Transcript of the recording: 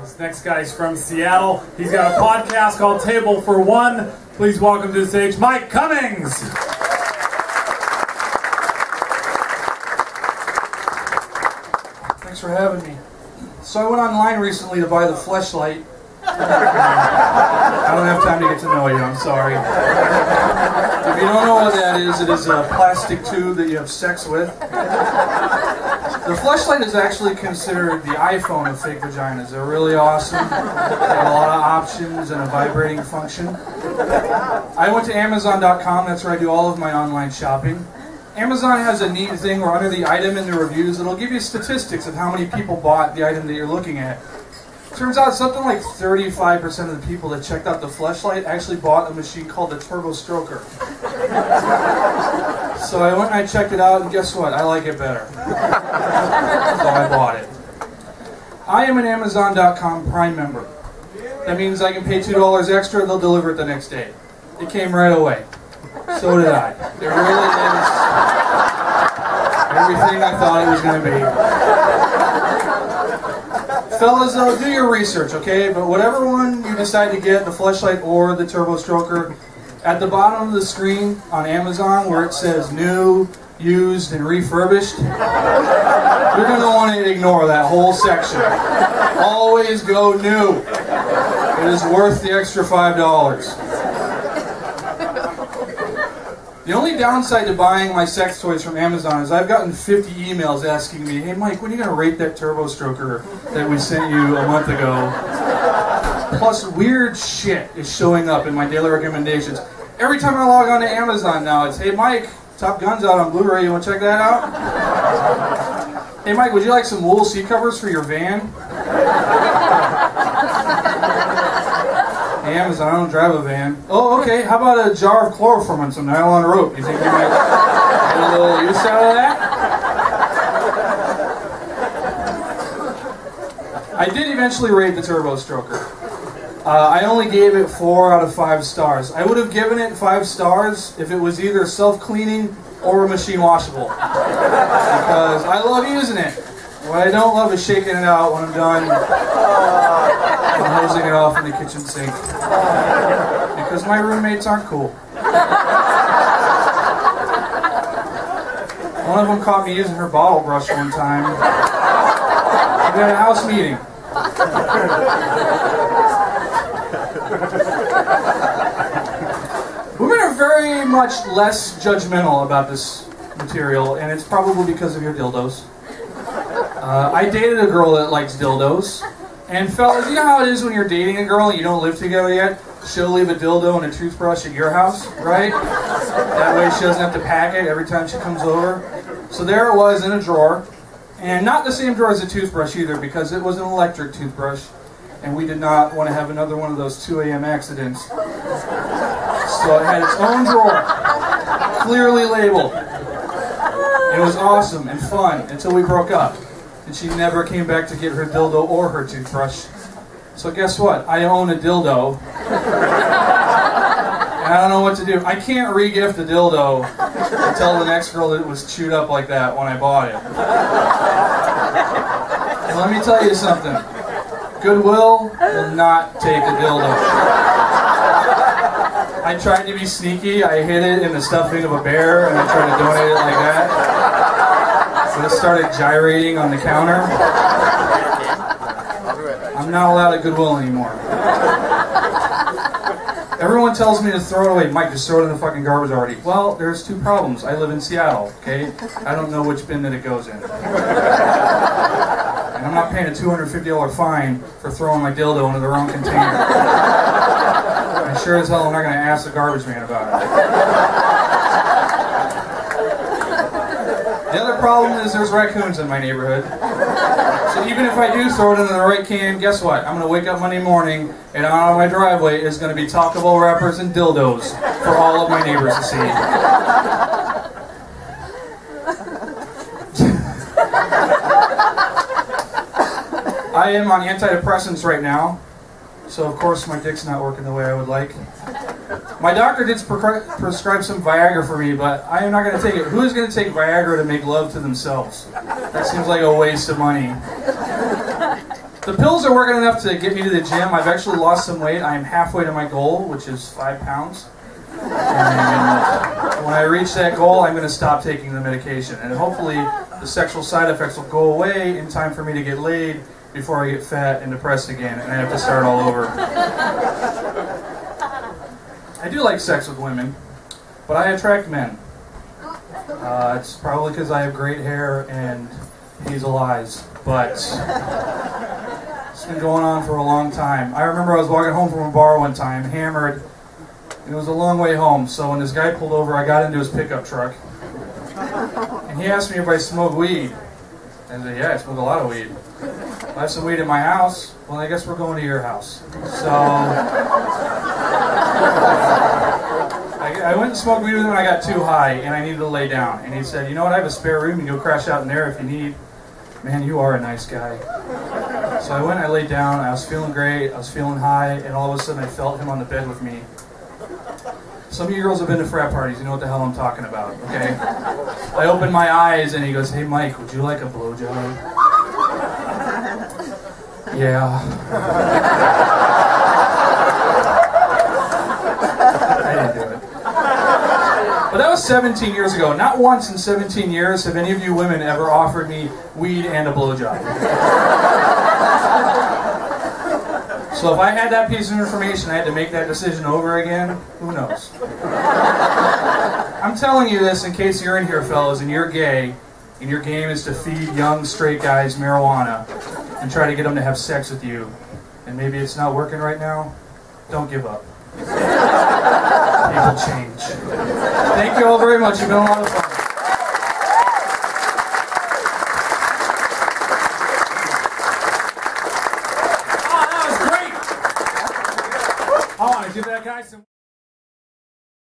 This next guy's from Seattle. He's got a podcast called Table for One. Please welcome to the stage, Mike Cummings. Thanks for having me. So I went online recently to buy the Fleshlight. I don't have time to get to know you, I'm sorry. If you don't know what that is, it is a plastic tube that you have sex with. The Fleshlight is actually considered the iPhone of fake vaginas. They're really awesome. They have a lot of options and a vibrating function. I went to Amazon.com, that's where I do all of my online shopping. Amazon has a neat thing where under the item in the reviews, it'll give you statistics of how many people bought the item that you're looking at. Turns out something like 35% of the people that checked out the Fleshlight actually bought a machine called the Turbo Stroker. So I went and I checked it out, and guess what? I like it better. So I bought it. I am an Amazon.com Prime member. That means I can pay $2 extra, they'll deliver it the next day. It came right away. So did I. It really is everything I thought it was going to be. Fellas, though, do your research, okay? But whatever one you decide to get, the Fleshlight or the Turbo Stroker, at the bottom of the screen on Amazon where it says new, used, and refurbished, you're going to want to ignore that whole section. Always go new. It is worth the extra $5. The only downside to buying my sex toys from Amazon is I've gotten 50 emails asking me, hey Mike, when are you going to rate that Turbo Stroker that we sent you a month ago? Plus, weird shit is showing up in my daily recommendations. Every time I log on to Amazon now, it's, hey Mike, Top Gun's out on Blu-ray, you want to check that out? Hey Mike, would you like some wool seat covers for your van? Hey Amazon, I don't drive a van. Oh, okay, how about a jar of chloroform and some nylon rope? You think you might get a little use out of that? I did eventually rate the Turbo Stroker. I only gave it 4 out of 5 stars. I would have given it 5 stars if it was either self-cleaning or machine washable. Because I love using it. What I don't love is shaking it out when I'm done and hosing it off in the kitchen sink. Because my roommates aren't cool. One of them caught me using her bottle brush one time. We had a house meeting. Women are very much less judgmental about this material, and it's probably because of your dildos. I dated a girl that likes dildos, and fellas, you know how it is when you're dating a girl and you don't live together yet? She'll leave a dildo and a toothbrush at your house, right? That way she doesn't have to pack it every time she comes over. So there it was in a drawer, and not the same drawer as a toothbrush either, because it was an electric toothbrush, and we did not want to have another one of those 2 a.m. accidents. So it had its own drawer, clearly labeled. It was awesome and fun until we broke up. And she never came back to get her dildo or her toothbrush. So guess what? I own a dildo. And I don't know what to do. I can't re-gift a dildo and tell the next girl that it was chewed up like that when I bought it. And let me tell you something. Goodwill will not take a dildo. I tried to be sneaky. I hid it in the stuffing of a bear and I tried to donate it like that. So it started gyrating on the counter. I'm not allowed at Goodwill anymore. Everyone tells me to throw it away. Mike, just throw it in the fucking garbage already. Well, there's 2 problems. I live in Seattle, okay? I don't know which bin that it goes in. And I'm not paying a $250 fine for throwing my dildo into the wrong container. I sure as hell am not going to ask the garbage man about it. The other problem is there's raccoons in my neighborhood. So even if I do throw it into the right can, guess what? I'm going to wake up Monday morning and out on my driveway is going to be Taco Bell wrappers and dildos for all of my neighbors to see. I am on antidepressants right now, so of course my dick's not working the way I would like. My doctor did prescribe some Viagra for me, but I am not going to take it. Who is going to take Viagra to make love to themselves? That seems like a waste of money. The pills are working enough to get me to the gym. I've actually lost some weight. I am halfway to my goal, which is 5 pounds. And when I reach that goal, I'm going to stop taking the medication. And hopefully the sexual side effects will go away in time for me to get laid before I get fat and depressed again and I have to start all over. I do like sex with women, but I attract men. It's probably because I have great hair and hazel eyes, but it's been going on for a long time. I remember I was walking home from a bar one time, hammered, and it was a long way home, so when this guy pulled over, I got into his pickup truck, and he asked me if I smoke weed. I said, yeah, I smoke a lot of weed. I have some weed in my house. Well, I guess we're going to your house. So I went and smoked weed with him and I got too high and I needed to lay down. And he said, you know what, I have a spare room, you can go crash out in there if you need. Man, you are a nice guy. So I went, I laid down, I was feeling great, I was feeling high, and all of a sudden I felt him on the bed with me. Some of you girls have been to frat parties, you know what the hell I'm talking about, okay? I opened my eyes and he goes, hey Mike, would you like a blowjob? Yeah. I didn't do it. But that was 17 years ago. Not once in 17 years have any of you women ever offered me weed and a blowjob. So if I had that piece of information, I had to make that decision over again, who knows? I'm telling you this in case you're in here, fellas, and you're gay, and your game is to feed young straight guys marijuana and try to get them to have sex with you, and maybe it's not working right now, don't give up. People change. Thank you all very much. You've been a lot of fun. Oh, that was great. I want to give that guy some...